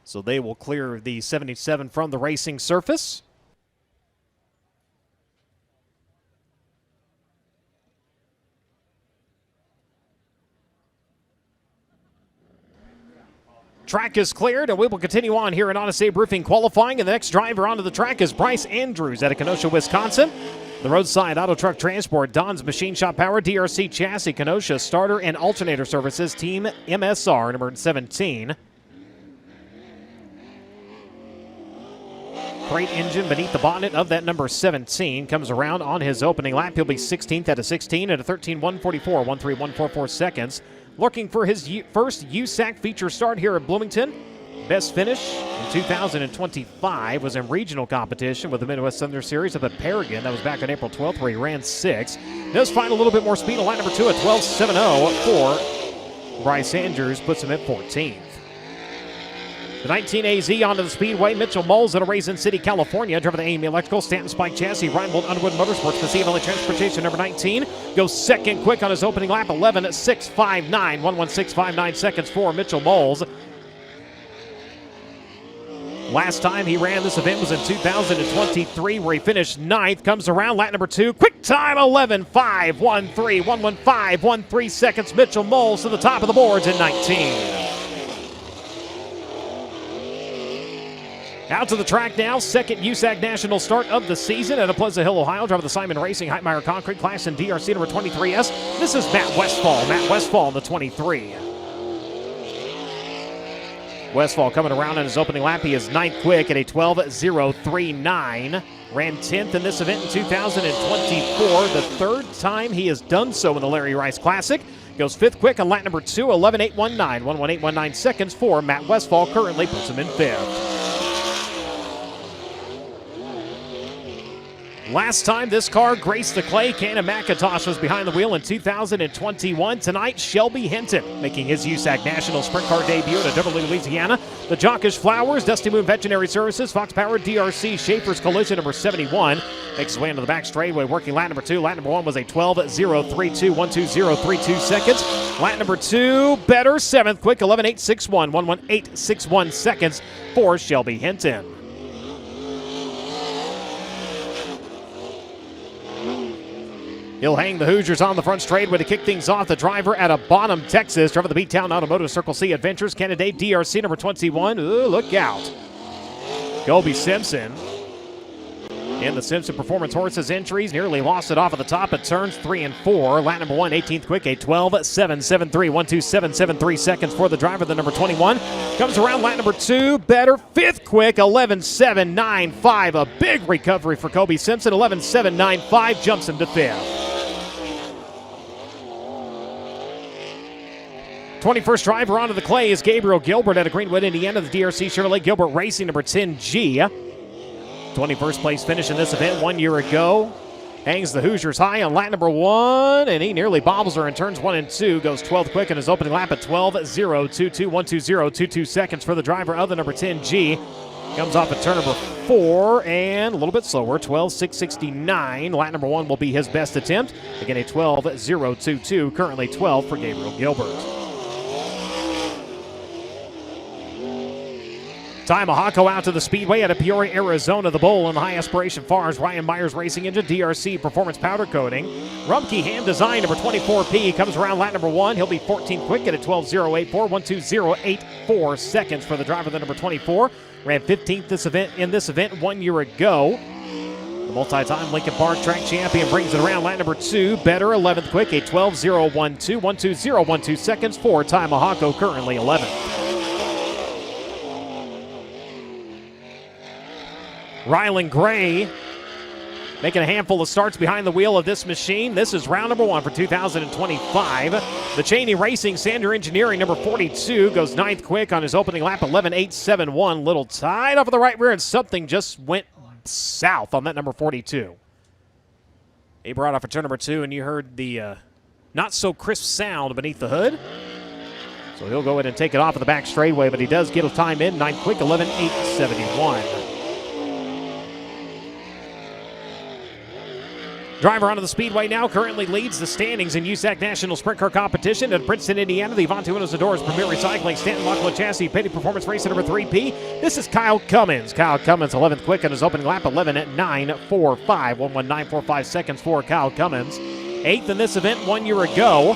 So they will clear the 77 from the racing surface. Track is cleared, and we will continue on here in Honest Abe Roofing qualifying. And the next driver onto the track is Bryce Andrews out of Kenosha, Wisconsin. The roadside auto truck transport, Don's Machine Shop Power, DRC Chassis, Kenosha Starter and Alternator Services, Team MSR, number 17. Crate engine beneath the bonnet of that number 17 comes around on his opening lap. He'll be 16th out of 16 at a 13.144, 13.144 seconds. Looking for his first USAC feature start here at Bloomington. Best finish in 2025 was in regional competition with the Midwest Thunder Series up at Paragon. That was back on April 12th where he ran 6. Does find a little bit more speed on line number 2 at 12.70 for Bryce Andrews, puts him at 14th. The 19 AZ onto the Speedway. Mitchell Moles at a Raisin City, California. Driver the AME Electrical, Stanton Spike Chassis, Reinbold Underwood Motorsports, Pacific Transportation, number 19. Goes second quick on his opening lap, 11.659, 11.659 seconds for Mitchell Moles. Last time he ran this event was in 2023 where he finished 9th. Comes around lap number 2. Quick time, 11.513, 115.13 seconds. Mitchell Moles to the top of the boards at 19. Out to the track now, second USAC National start of the season at Pleasant Hill, Ohio. Driver the Simon Racing Heitmeyer Concrete Class in DRC number 23S. This is Matt Westfall. Matt Westfall in the 23. Westfall coming around in his opening lap. He is 9th quick at a 12.039. Ran 10th in this event in 2024. The third time he has done so in the Larry Rice Classic. Goes 5th quick on lap number 2, 11.819, 11.819 seconds for Matt Westfall. Currently puts him in 5th. Last time this car graced the clay, Cannon McIntosh was behind the wheel in 2021. Tonight, Shelby Hinton making his USAC National Sprint Car debut at Beverly, Louisiana. The Jockish Flowers, Dusty Moon Veterinary Services, Fox Power, DRC, Schaefer's Collision number 71. Makes his way into the back straightaway, working lap number 2. Lap number 1 was a 12.032, 120.32 seconds. Lap number 2, better, 7th quick, 11.861, 118.61 seconds for Shelby Hinton. He'll hang the Hoosiers on the front straightaway to kick things off. The driver out of Bonham, Texas. Driver the Beatown Automotive Circle C Adventures. Candidate DRC number 21. Ooh, look out. Colby Simpson. And the Simpson Performance Horses entries nearly lost it off at the top at turns 3 and 4. Lap number 1, 18th quick, a 12.773, 127.73 seconds for the driver, the number 21. Comes around lap number 2, better, 5th quick, 11.795. A big recovery for Colby Simpson, 11.795, jumps him to 5th. 21st driver onto the clay is Gabriel Gilbert out of Greenwood, Indiana. The DRC Chevrolet Gilbert Racing number 10G. 21st place finish in this event 1 year ago. Hangs the Hoosiers high on lap number 1, and he nearly bobbles her in turns 1 and 2. Goes 12th quick in his opening lap at 12.022, 120.22 seconds for the driver of the number 10G. Comes off at turn number 4 and a little bit slower, 12.669. Lap number 1 will be his best attempt. Again, a 12.022, currently 12 for Gabriel Gilbert. Ty Mahako out to the Speedway out of Peoria, Arizona. The Bull and the High Aspiration Farms. Ryan Myers Racing Engine, DRC Performance Powder Coating. Rumpke Hand Design, number 24P. Comes around lap number 1. He'll be 14th quick at a 12.084, 120.84 seconds for the driver, the number 24. Ran 15th in this event 1 year ago. The multi-time Lincoln Park Track Champion brings it around lap number 2. Better, 11th quick, a 12.012, 120.12 seconds for Ty Mahako, currently 11th. Rylan Gray making a handful of starts behind the wheel of this machine. This is round number 1 for 2025. The Cheney Racing Sander Engineering, number 42, goes 9th quick on his opening lap, 11.871. Little tied off of the right rear, and something just went south on that number 42. He brought off a turn number 2, and you heard the not so crisp sound beneath the hood. So he'll go ahead and take it off of the back straightaway, but he does get a time in, 9th quick, 11.871. Driver onto the Speedway now currently leads the standings in USAC National Sprint Car Competition at Princeton, Indiana. The Avante Windows and Doors Premier Recycling, Stanton Lockwood Chassis, Petty Performance Racer number 3P. This is Kyle Cummins. Kyle Cummins, 11th quick on his opening lap, 11.945, 119.45 seconds for Kyle Cummins. 8th in this event 1 year ago.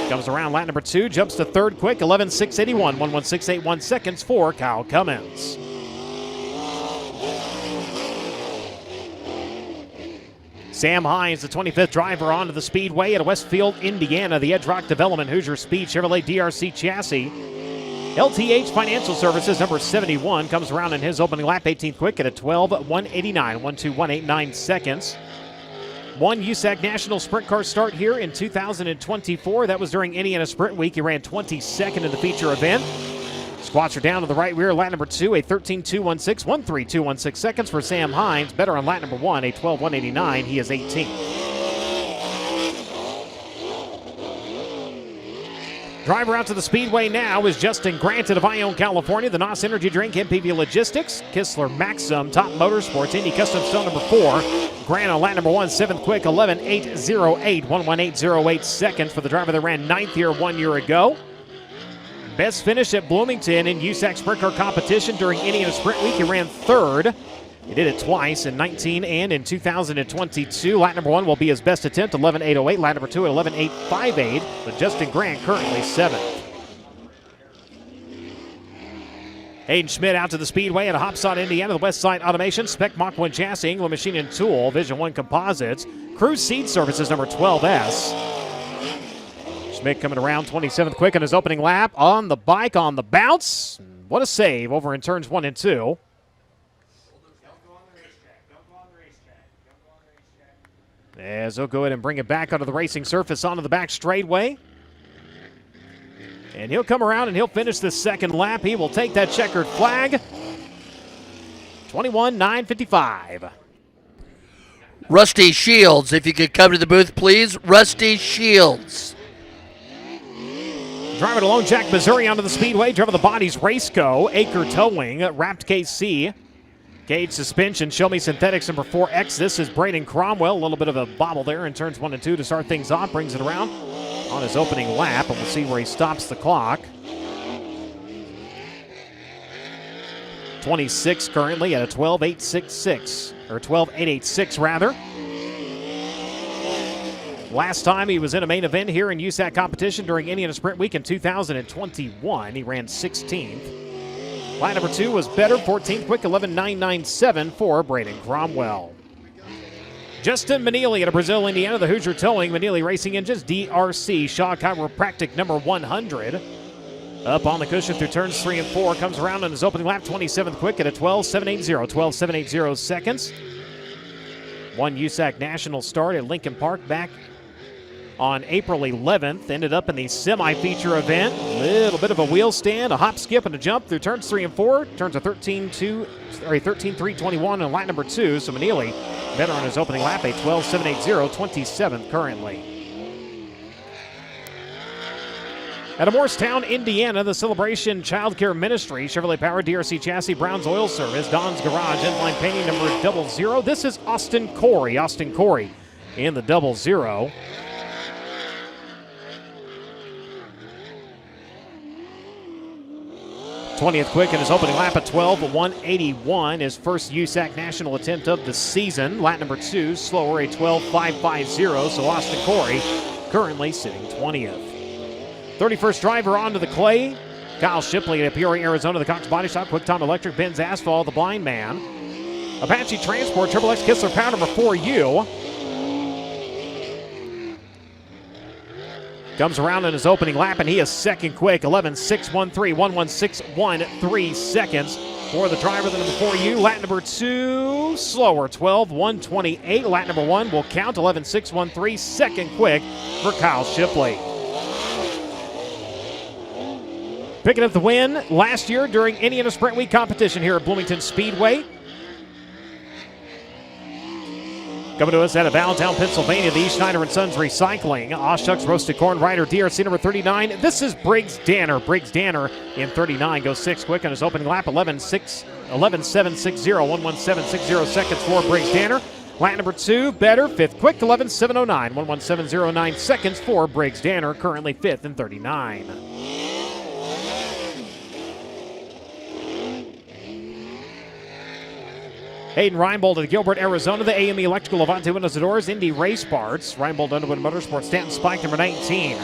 Comes around lap number 2, jumps to third quick, 11.681, 11.681 seconds for Kyle Cummins. Sam Hines, the 25th driver onto the Speedway at Westfield, Indiana. The Edge Rock Development Hoosier Speed Chevrolet DRC chassis. LTH Financial Services, number 71, comes around in his opening lap, 18th quick at a 12.189, 12.189 seconds. One USAC National Sprint Car start here in 2024. That was during Indiana Sprint Week. He ran 22nd in the feature event. Squats are down to the right rear. Lap number 2, a 13.216, 13.216 seconds for Sam Hines. Better on lap number 1, a 12.189. He is 18th. Driver out to the Speedway now is Justin Grant of Ione, California. The NOS Energy Drink, MPV Logistics, Kistler Maxim, Top Motorsports, Indy Custom Stone number 4. Grant on lap number 1, 7th quick, 11.808, 11.808 seconds for the driver that ran 9th here 1 year ago. Best finish at Bloomington in USAC Sprint Car competition during Indiana Sprint Week. He ran 3rd. He did it twice in 19 and in 2022. Lap number 1 will be his best attempt, 11.808. Lap number 2 at 11.858. But Justin Grant currently 7th. Hayden Schmidt out to the Speedway at Hopsot, Indiana. The West Side Automation, Spec Mach 1 Chassis, England Machine and Tool, Vision 1 Composites, Cruise Seed Services, number 12S. Schmidt coming around 27th quick on his opening lap. On the bike, on the bounce. What a save over in turns 1 and 2. As he'll go ahead and bring it back onto the racing surface onto the back straightaway. And he'll come around and he'll finish the second lap. He will take that checkered flag. 21.955. Rusty Shields, if you could come to the booth, please. Rusty Shields. Driving alone, Jack Missouri onto the Speedway. Driving the bodies, Raceco, Acre Towing, Wrapped KC. Gage Suspension, Show Me Synthetics, number 4X. This is Braden Cromwell. A little bit of a bobble there in turns 1 and 2 to start things off. Brings it around on his opening lap, and we'll see where he stops the clock. 26 currently at a 12.866, or 12.886 rather. Last time he was in a main event here in USAC competition during Indiana Sprint Week in 2021. He ran 16th. Line number 2 was better, 14th quick, 11.997 for Braden Cromwell. Justin Manili out of Brazil, Indiana, the Hoosier Towing, Manili Racing Engines, DRC, Shaw Chiropractic, number 100. Up on the cushion through turns 3 and 4, comes around on his opening lap, 27th quick at a 12.780, 12.780 seconds. One USAC National start at Lincoln Park back on April 11th. Ended up in the semi-feature event. A little bit of a wheel stand, a hop, skip, and a jump through turns 3 and 4. Turns a 13.321 on lap number 2. So Manili better on his opening lap, a 12.780, 27th currently. At Morristown, Indiana, the Celebration Child Care Ministry, Chevrolet Power, DRC Chassis, Brown's Oil Service, Don's Garage, Endline Painting, number 00. This is Austin Corey in the 00. 20th quick in his opening lap at 12.181. His first USAC national attempt of the season. Lap number 2, slower, a 12.550. So Austin Corey currently sitting 20th. 31st driver onto the clay. Kyle Shipley at Peoria, Arizona. The Cox Body Shop, Quick Time Electric, Benz Asphalt, the Blind Man. Apache Transport, Triple X Kistler Power, number 4U. Comes around in his opening lap, and he is second quick, 11.613, 11.613 seconds for the driver, the number 4U. Lap number 2, slower, 12.128. Lap number 1 will count, 11.613, second quick for Kyle Shipley. Picking up the win last year during Indiana Sprint Week competition here at Bloomington Speedway. Coming to us out of Allentown, Pennsylvania, the E. Schneider & Sons Recycling. Oshucks Roasted Corn Rider, DRC number 39. This is Briggs Danner. Briggs Danner in 39 goes 6 quick on his opening lap, 11.760, 11.760 seconds for Briggs Danner. Lap number 2, better, 5th quick, 11.709, 11.709 seconds for Briggs Danner, currently 5th in 39. Hayden Reinbold of Gilbert, Arizona, the AME Electrical, Levante Windows and Doors, Indy Race Parts, Reinbold Underwood Motorsports, Stanton Spike, number 19.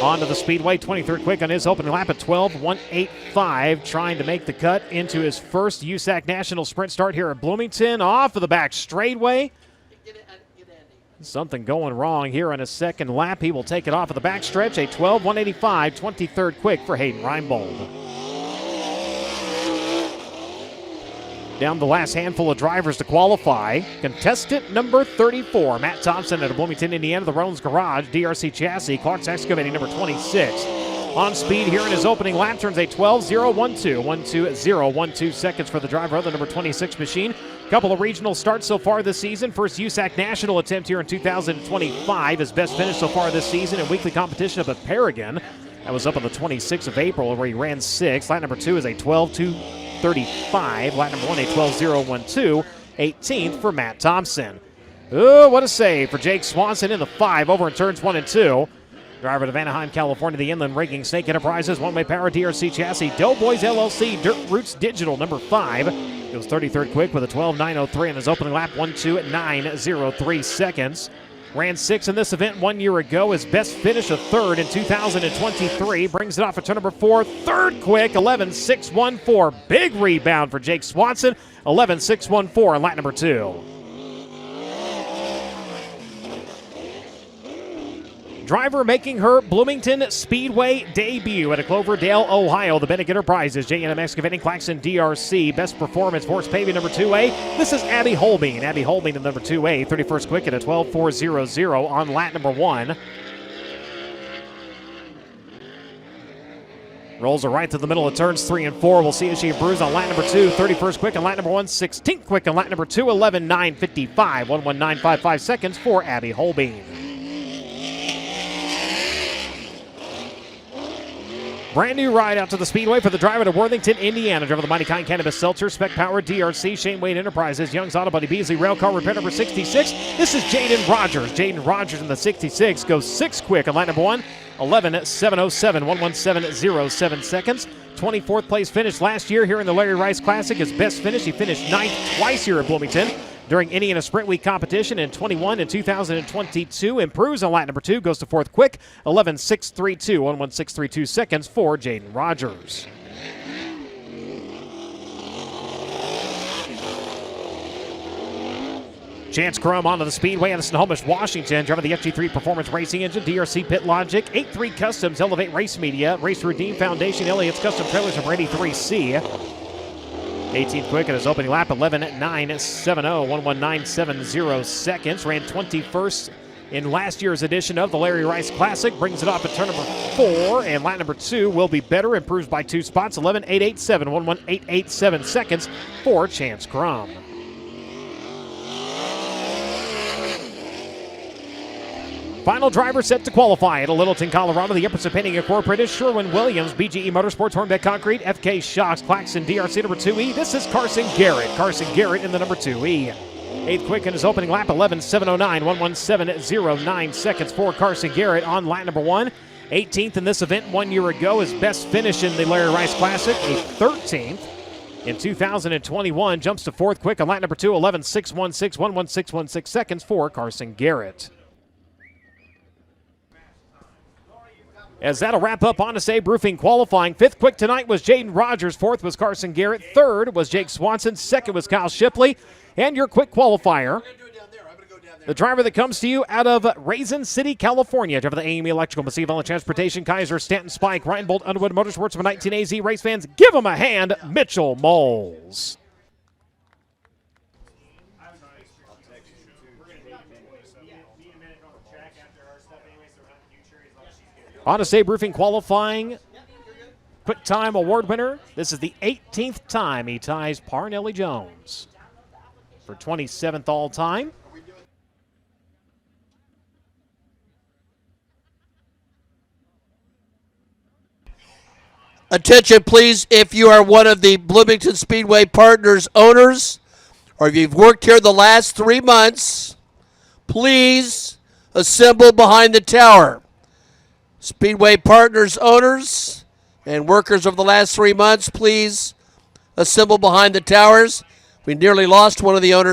onto the Speedway. 23rd quick on his opening lap at 12:185, trying to make the cut into his first USAC National Sprint start here at Bloomington. Off of the back straightaway. Something going wrong here on his second lap. He will take it off of the backstretch. A 12:185, 23rd quick for Hayden Reinbold. Down the last handful of drivers to qualify. Contestant number 34, Matt Thompson out of Bloomington, Indiana, the Rollins Garage, DRC Chassis, Clark's Excavating number 26. On speed here in his opening lap, turns a 12:012, 120.12 seconds for the driver of the number 26 machine. Couple of regional starts so far this season. First USAC National attempt here in 2025. His best finish so far this season in weekly competition up at Paragon. That was up on the 26th of April where he ran 6th. Lap number 2 is a 12:235. Lap number 1, a 12:012. 18th for Matt Thompson. Oh, what a save for Jake Swanson in the 5 over in turns 1 and 2. Driver of Anaheim, California, the Inland Rigging, Snake Enterprises, One Way Power, DRC Chassis, Doughboys LLC, Dirt Roots Digital, number 5. It was 33rd quick with a 12:903 in his opening lap, 1:2.903 seconds. Ran 6 in this event 1 year ago. His best finish of 3rd in 2023. Brings it off at turn number 4. 3rd quick, 11:614. Big rebound for Jake Swanson, 11:614 in lap number 2. Driver making her Bloomington Speedway debut at a Cloverdale, Ohio. The Bennick Enterprises, J&M Excavating, Claxon DRC. Best performance, Force Paving, number 2A. This is Abby Holbein. Abby Holbein in number 2A. 31st quick at a 12:400 on lap number 1. Rolls her right to the middle of turns 3 and 4. We'll see if she improves on lap number 2. 31st quick on lap number 1. 16th quick on lap number 2. 11:955. 1:1955 seconds for Abby Holbein. Brand new ride out to the Speedway for the driver to Worthington, Indiana. Driver of the Mighty Kind Cannabis Seltzer, Spec Power, DRC, Shane Wade Enterprises, Young's Auto Body, Beasley Railcar Repair number 66. This is Jaden Rogers. Jaden Rogers in the 66 goes 6 quick on lap number 1. 11:707, 1:1707 seconds. 24th place finish last year here in the Larry Rice Classic. His best finish, he finished 9th twice here at Bloomington during Indiana Sprint Week competition in 21 and 2022. Improves on lap number 2, goes to 4th quick, 11:632, 1:1632 seconds for Jaden Rogers. Chance Crum onto the Speedway out of Snohomish, Washington. Driver the FG3 Performance Racing Engine, DRC Pit Logic, 8-3 Customs, Elevate Race Media, Race Redeem Foundation, Elliott's Custom Trailers from 83C. 18th quick at his opening lap, 11:970, 1:1970 seconds. Ran 21st in last year's edition of the Larry Rice Classic. Brings it off at turn number 4, and lap number 2 will be better. Improves by 2 spots, 11:887, 1:1887 seconds for Chance Crum. Final driver set to qualify at Littleton, Colorado. The Empress of Painting Incorporated, Sherwin Williams, BGE Motorsports, Hornbeck Concrete, FK Shocks, Claxon, DRC number 2E. This is Carson Garrett. Carson Garrett in the number 2E. 8th quick in his opening lap, 11:709, 1:1709 seconds for Carson Garrett on lap number 1. 18th in this event 1 year ago. His best finish in the Larry Rice Classic, a 13th. In 2021, jumps to 4th quick on lap number 2, 11:616, 1:1616 seconds for Carson Garrett. As that'll wrap up Honest Abe Roofing qualifying. 5th quick tonight was Jaden Rogers. 4th was Carson Garrett. 3rd was Jake Swanson. 2nd was Kyle Shipley. And your quick qualifier, the driver that comes to you out of Raisin City, California. Driver of the AME Electrical, Massive Island Transportation, Kaiser, Stanton, Spike, Reinbold, Underwood Motorsports from 19AZ. Race fans, give him a hand, Mitchell Moles. Honest Abe Roofing qualifying quick time award winner. This is the 18th time he ties Parnelli Jones for 27th all time. Attention, please, if you are one of the Bloomington Speedway Partners owners, or if you've worked here the last 3 months, please assemble behind the tower. Speedway Partners owners and workers of the last 3 months, please assemble behind the towers. We nearly lost one of the owners.